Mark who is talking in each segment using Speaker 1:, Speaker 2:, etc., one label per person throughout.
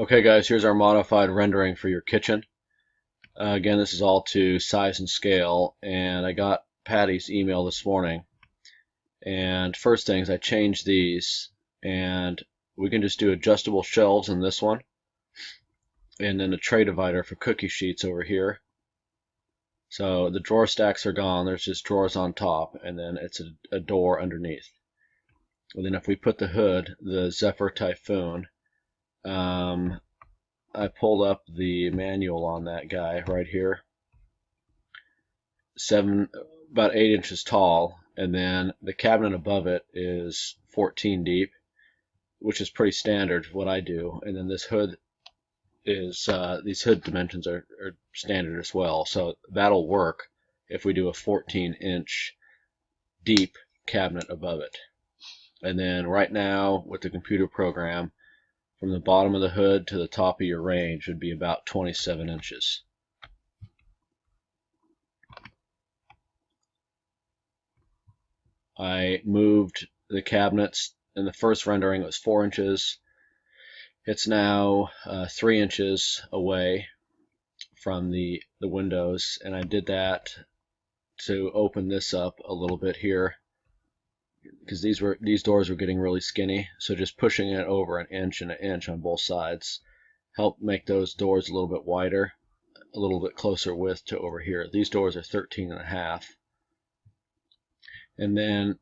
Speaker 1: Okay guys, here's our modified rendering for your kitchen. Again, this is all to size and scale, and I got Patty's email this morning. And first things, I changed these, and we can just do adjustable shelves in this one, and then a tray divider for cookie sheets over here. So the drawer stacks are gone, there's just drawers on top, and then it's a door underneath. And then if we put the hood, the Zephyr Typhoon, I pulled up the manual on that guy right here. About 8 inches tall, and then the cabinet above it is 14 deep, which is pretty standard for what I do. And then this hood is these hood dimensions are standard as well, so that'll work if we do a 14-inch deep cabinet above it. And then right now with the computer program, from the bottom of the hood to the top of your range would be about 27 inches. I moved the cabinets. In the first rendering it was 4 inches. It's now 3 inches away from the windows, and I did that to open this up a little bit here because these doors were getting really skinny, so just pushing it over an inch and an inch on both sides helped make those doors a little bit wider, a little bit closer width to over here. These doors are 13.5. And then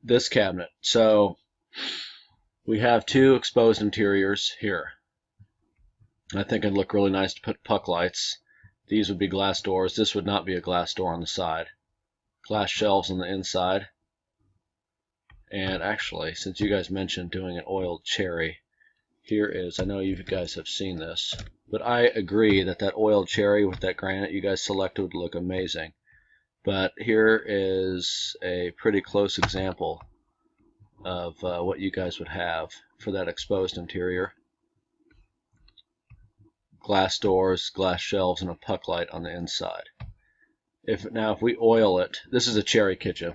Speaker 1: this cabinet. So we have two exposed interiors here. I think it'd look really nice to put puck lights. These would be glass doors. This would not be a glass door on the side. Glass shelves on the inside. And actually, since you guys mentioned doing an oiled cherry, here is, I know you guys have seen this, but I agree that that oiled cherry with that granite you guys selected would look amazing. But here is a pretty close example of what you guys would have for that exposed interior. Glass doors, glass shelves, and a puck light on the inside. If we oil it, this is a cherry kitchen,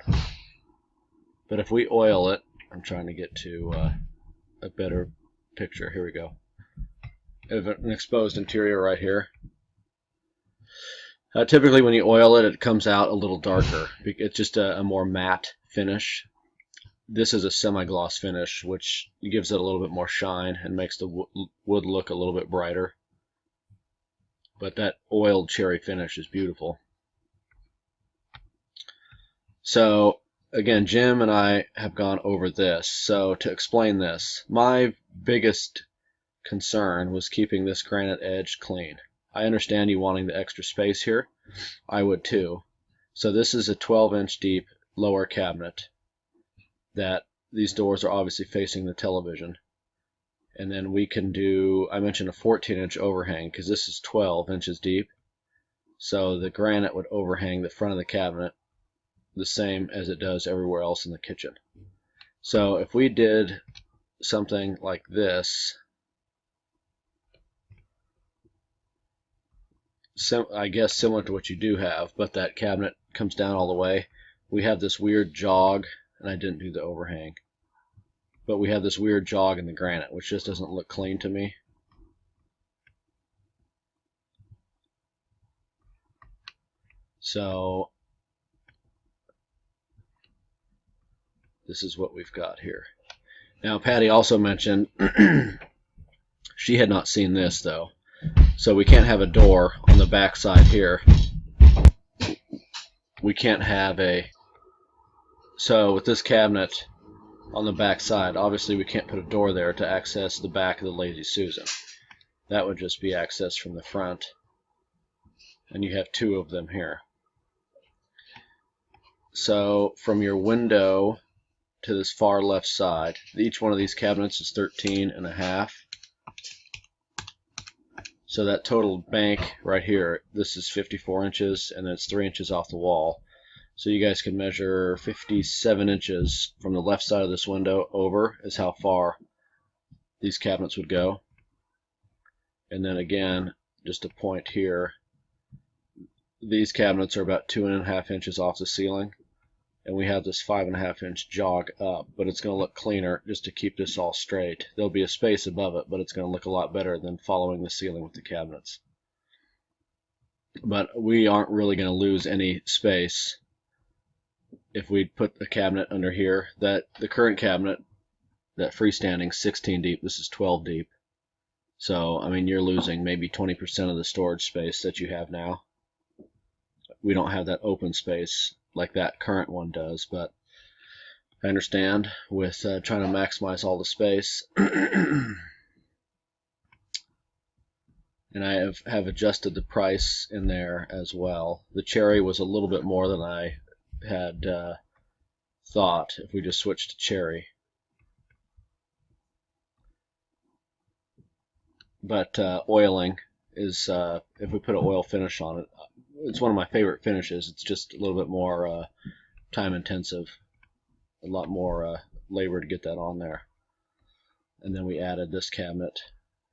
Speaker 1: but if we oil it, I'm trying to get to a better picture. Here we go. Of an exposed interior right here. Typically when you oil it, it comes out a little darker. It's just a more matte finish. This is a semi-gloss finish, which gives it a little bit more shine and makes the wood look a little bit brighter. But that oiled cherry finish is beautiful. So again, Jim and I have gone over this. So to explain this, my biggest concern was keeping this granite edge clean. I understand you wanting the extra space here. I would too. So this is a 12-inch deep lower cabinet that these doors are obviously facing the television. And then we can do, I mentioned a 14-inch overhang because this is 12 inches deep. So the granite would overhang the front of the cabinet the same as it does everywhere else in the kitchen. So if we did something like this, I guess similar to what you do have, but that cabinet comes down all the way. We have this weird jog, and I didn't do the overhang, but we have this weird jog in the granite, which just doesn't look clean to me. So this is what we've got here. Now Patty also mentioned she had not seen this though. So we can't have a door on the back side here. We can't have so with this cabinet on the back side, obviously we can't put a door there to access the back of the Lazy Susan. That would just be accessed from the front. And you have two of them here. So from your window to this far left side, each one of these cabinets is 13.5. So that total bank right here, this is 54 inches, and then it's 3 inches off the wall. So you guys can measure 57 inches from the left side of this window over is how far these cabinets would go. And then again, just a point here, these cabinets are about 2.5 inches off the ceiling, and we have this 5.5-inch jog up, but it's going to look cleaner just to keep this all straight. There'll be a space above it, but it's going to look a lot better than following the ceiling with the cabinets. But we aren't really going to lose any space if we put a cabinet under here. That the current cabinet, that freestanding, 16 deep, this is 12 deep. So, I mean, you're losing maybe 20% of the storage space that you have now. We don't have that open space like that current one does, but I understand with trying to maximize all the space. And I have adjusted the price in there as well. The cherry was a little bit more than I had thought if we just switched to cherry. But oiling is, if we put an oil finish on it, it's one of my favorite finishes. It's just a little bit more time intensive, a lot more labor to get that on there. And then we added this cabinet,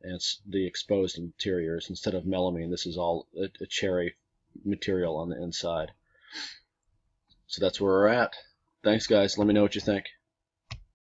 Speaker 1: and it's the exposed interiors. Instead of melamine, this is all a cherry material on the inside. So that's where we're at. Thanks, guys. Let me know what you think.